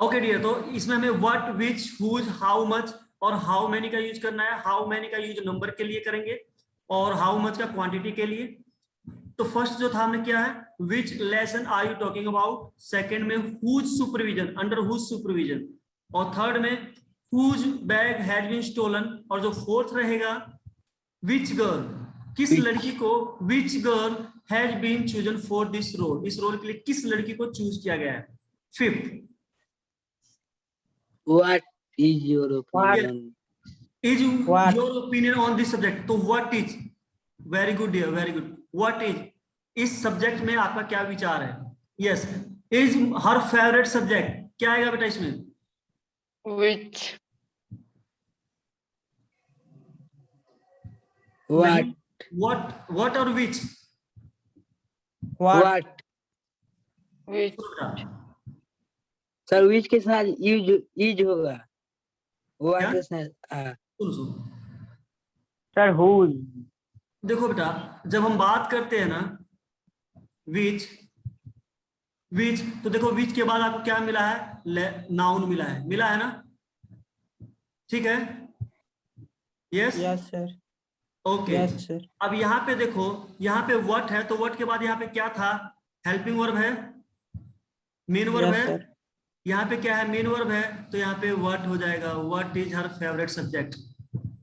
Okay dear, तो इसमें हमें what, which, whose, how much और हाउ मेनी का यूज करना है। हाउ मेनी का यूज नंबर के लिए करेंगे और हाउ मच का क्वांटिटी के लिए। तो फर्स्ट जो था हमने किया है, which lesson are you talking about. Second में whose supervision, under whose supervision. और थर्ड में whose bag has been stolen. और जो फोर्थ रहेगा, विच गर्ल, किस लड़की को, which girl has been chosen for this role, इस रोल के लिए किस लड़की को चूज किया गया है। Fifth, What is your opinion? Is What? Your opinion on this subject. तो what is, very good dear, very good. What is, इस सब्जेक्ट में आपका क्या विचार है। Yes, is her favourite subject, क्या आएगा बेटा इसमें। Which? What? व्हाट और which. What? Which? Sir which के साथ यूज होगा। What क्या? के साथ सुनो Sir, whose? देखो बेटा, जब हम बात करते हैं ना विच, तो देखो विच के बाद आपको क्या मिला है, नाउन मिला है ना। ठीक है, yes Yes, sir. Okay. Yes, sir. अब यहाँ पे देखो, यहाँ पे व्हाट है, तो व्हाट के बाद यहाँ पे क्या था, हेल्पिंग वर्ब है, मेन वर्ब Yes, है। sir. यहाँ पे क्या है, मेन वर्ब है, तो यहाँ पे व्हाट हो जाएगा। What is her favourite subject.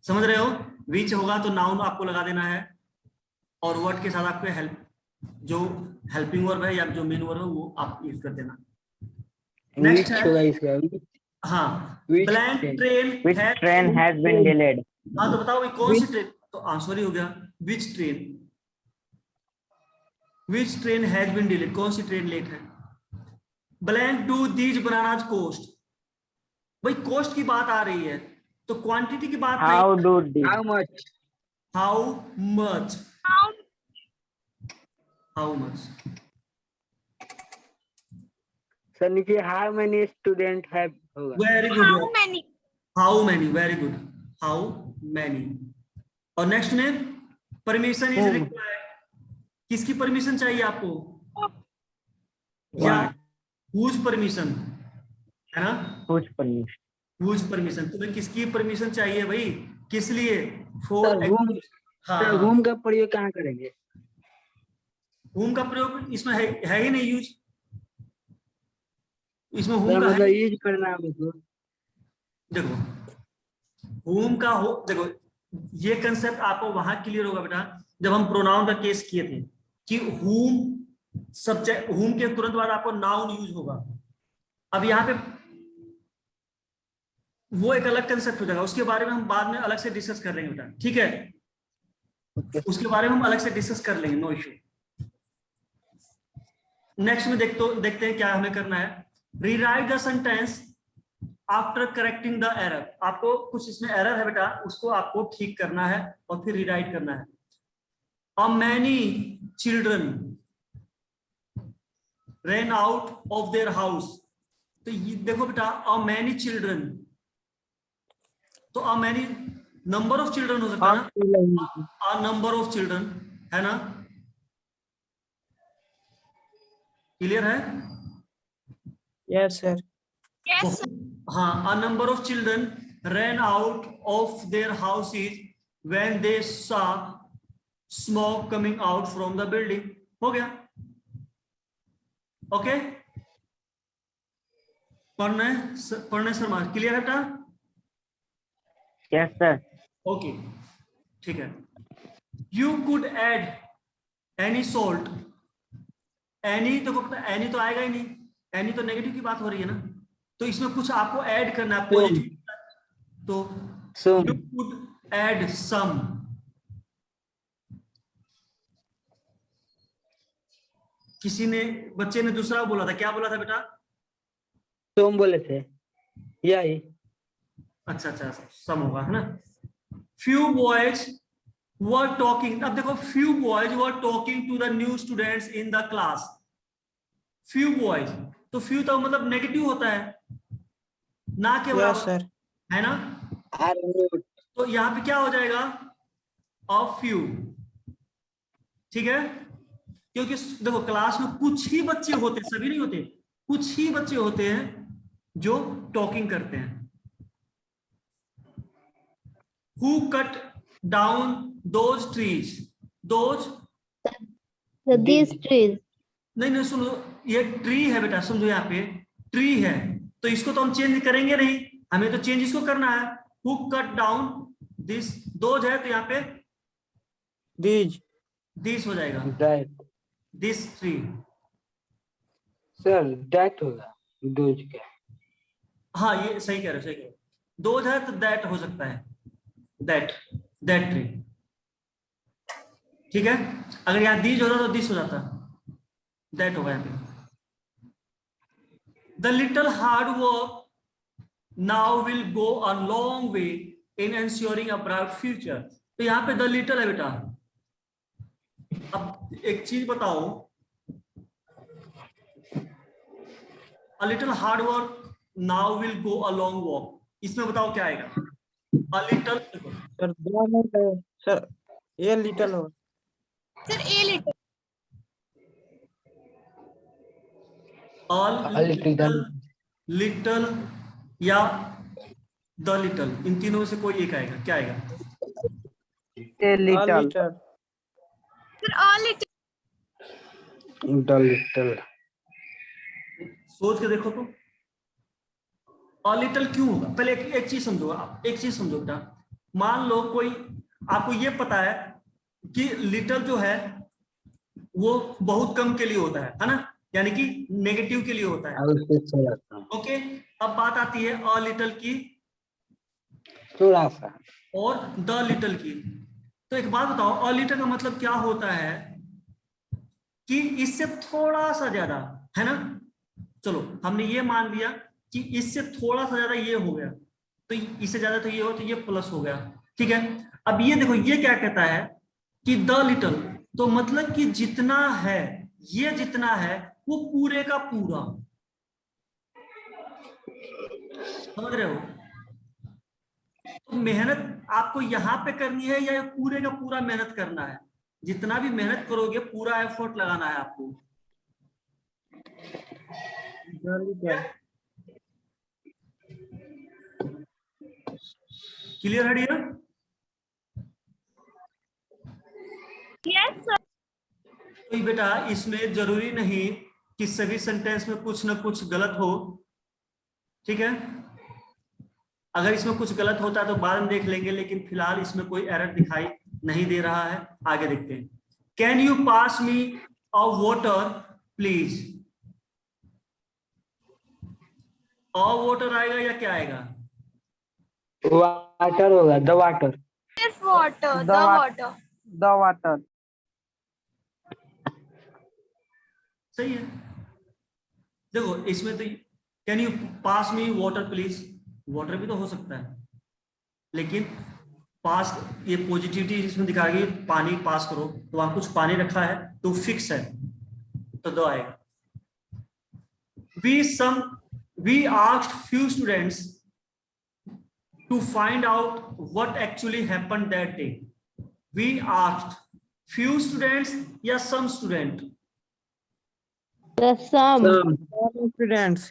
समझ रहे हो, विच होगा तो नाउन आपको लगा देना है और व्हाट के साथ आपको हेल्प, जो हेल्पिंग वर्ब है या जो मेन वर्ब है वो आप यूज कर देना। नेक्स्ट which होगा इसका। हाँ, Which blank train? Train Which train has been delayed? हाँ, तो बताओ भाई कौन सी ट्रेन, तो आंसर हो गया which train has been delayed, कौन सी ट्रेन लेट है। Blank do these bananas cost, भाई कोस्ट की बात आ रही है तो क्वांटिटी की बात How नहीं। do these? How much? How much, how much. Sir नीचे how many student have होगा। Very good, how many, very good, how many. और नेक्स्ट में परमिशन इज रिक्वायर्ड, किसकी परमिशन चाहिए आपको, या हुज परमिशन है ना। Whose permission? हुज परमिशन, तुम्हें किसकी परमिशन चाहिए भाई, किस लिए, सर फॉर। whom? हाँ, सर whom का प्रयोग कहाँ करेंगे? हुम का प्रयोग इसमें है ही नहीं यूज, इसमें सर हुम का मतलब है। यूज करना है तो। देखो हुम का हो, देखो ये कंसेप्ट आपको वहां क्लियर होगा बेटा जब हम प्रोनाउन का केस किए थे कि हुम सब्जेक्ट, हुम के तुरंत बाद आपको नाउन यूज होगा। अब यहाँ पे वो एक अलग कंसेप्ट हो जाएगा, उसके बारे में हम बाद में अलग से डिस्कस कर लेंगे बेटा, ठीक है। उसके बारे में हम अलग से डिस्कस कर लेंगे, नो इश्यू। नेक्स्ट में देखते हैं क्या हमें करना है। Rewrite the sentence after correcting the error, आपको कुछ इसमें एरर है बेटा, उसको आपको ठीक करना है और फिर रीराइट करना है। A many children ran out of their house, तो ये देखो बेटा अ मैनी चिल्ड्रन, तो a many number of children हो सकता है ना, अ नंबर ऑफ चिल्ड्रन, है ना, क्लियर है। Yes, sir. हाँ, a number of children ran out of their houses when they saw smoke coming out from the building, हो गया। ओके, पढ़ने शर्मा, क्लियर है बेटा। Yes, sir. ओके ठीक है। You could add any salt, any तो any तो आएगा ही नहीं, एनी तो नेगेटिव की बात हो रही है ना, तो इसमें कुछ आपको ऐड करना है पॉजिटिव, तो यू कुड ऐड सम। किसी ने, बच्चे ने दूसरा बोला था, क्या बोला था बेटा, तुम बोले थे यही। अच्छा सम होगा, है ना। फ्यू बॉयज वर टॉकिंग, अब देखो few boys were talking to the new students in the class. Few boys, तो फ्यू तो मतलब नेगेटिव होता है ना के Yes, बराबर, sir. है ना। तो यहां पे क्या हो जाएगा, ऑफ फ्यू, ठीक है। क्योंकि देखो क्लास में कुछ ही बच्चे होते, सभी नहीं होते, कुछ ही बच्चे होते हैं जो टॉकिंग करते हैं। Who cut down those trees? Those these trees. नहीं सुनो, ये ट्री है बेटा, समझो यहाँ पे ट्री है, तो इसको तो हम चेंज करेंगे नहीं, हमें तो चेंज इसको करना है। Who cut down this? those है तो यहाँ पे this हो जाएगा, That. this tree। Sir, that होगा those क्या? हाँ ये सही कह रहे हो, सही कह रहे हो। those है तो that हो सकता है, that tree। ठीक है, अगर यहाँ these होता तो this हो जाता, that होगा यहाँ पे। The little hard work now will go a long way in ensuring a bright future। तो यहाँ पे the little है बेटा। अब एक चीज बताओ, a little hard work now will go a long walk, इसमें बताओ क्या आएगा? a little, सर दो मिनट है सर, ये लिटिल हो Sir, a little. a little या the little, इन तीनों में से कोई एक आएगा, क्या आएगा? A little Sir, a little. The little. सोच के देखो तो a little क्यों होगा? पहले एक चीज समझो, आप एक चीज समझो बेटा, मान लो कोई, आपको ये पता है कि लिटल जो है वो बहुत कम के लिए होता है ना, यानी कि नेगेटिव के लिए होता है। ओके, अब बात आती है अ लिटल की थोड़ा सा और द लिटल की। तो एक बात बताओ, अ लिटल का मतलब क्या होता है कि इससे थोड़ा सा ज्यादा, है ना। चलो हमने ये मान लिया कि इससे थोड़ा सा ज्यादा ये हो गया, तो इससे ज्यादा तो ये हो, तो ये प्लस हो गया, ठीक है। अब ये देखो, ये क्या कहता है कि द लिटल, तो मतलब कि जितना है, ये जितना है वो पूरे का पूरा, समझ रहे हो। तो मेहनत आपको यहाँ पे करनी है या पूरे का पूरा मेहनत करना है? जितना भी मेहनत करोगे पूरा एफर्ट लगाना है आपको। क्लियर है डियर? Yes, sir. तो बेटा इसमें जरूरी नहीं कि सभी सेंटेंस में कुछ ना कुछ गलत हो, ठीक है। अगर इसमें कुछ गलत होता है तो बाद में देख लेंगे, लेकिन फिलहाल इसमें कोई एरर दिखाई नहीं दे रहा है। आगे देखते हैं। Can you pass me a water please? A water आएगा या क्या आएगा? वाटर होगा, the water. Yes, water. The water. The water सही है। देखो इसमें तो can you pass me water please, water भी तो हो सकता है, लेकिन पास ये पॉजिटिविटी इसमें दिखाएगी, पानी पास करो, तो वहां कुछ पानी रखा है तो फिक्स है, तो दो आएगा। we asked few students to find out what actually happened that day. We asked few students या some student? The sum. Students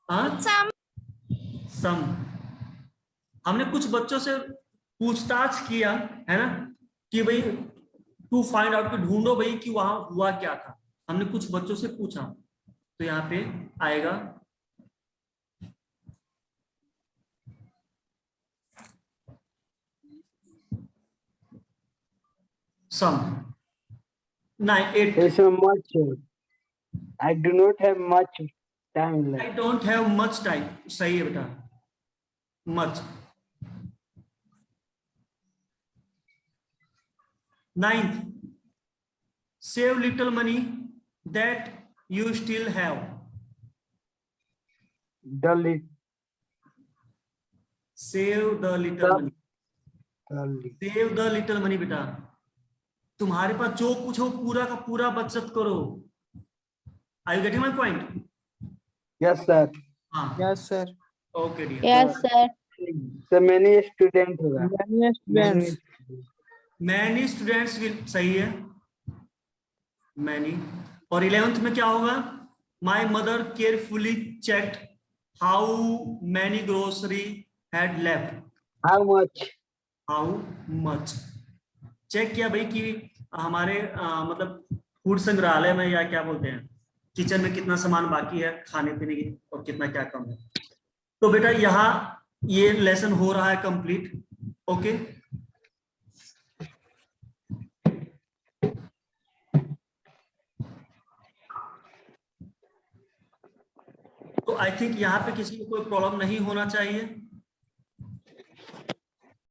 Sum. सम। हमने कुछ बच्चों से पूछताछ किया, है ना, कि भाई टू फाइंड आउट, ढूंढो भाई कि वहां हुआ क्या था। हमने कुछ बच्चों से पूछा, तो यहाँ पे आएगा सम। 8 So much. I do not have much time I left. don't have much time। सही है बेटा, much। 9th, save little money that you still have। The little. save the little money, The little. save the little money बेटा। तुम्हारे पास जो कुछ हो पूरा का पूरा बचत करो। Are you getting my point? Yes, sir. हाँ, yes sir okay dear। Yes, sir. So many student होगा। Many students Many students will, सही है, many। और 11th में क्या होगा? My mother carefully checked how many grocery had left, How much? How much. Check किया भाई कि हमारे मतलब फूड संग्रहालय में या क्या बोलते हैं किचन में कितना सामान बाकी है खाने पीने की और कितना क्या कम है। तो बेटा यहाँ ये लेसन हो रहा है कंप्लीट। ओके, तो आई थिंक यहाँ पे किसी को कोई प्रॉब्लम नहीं होना चाहिए।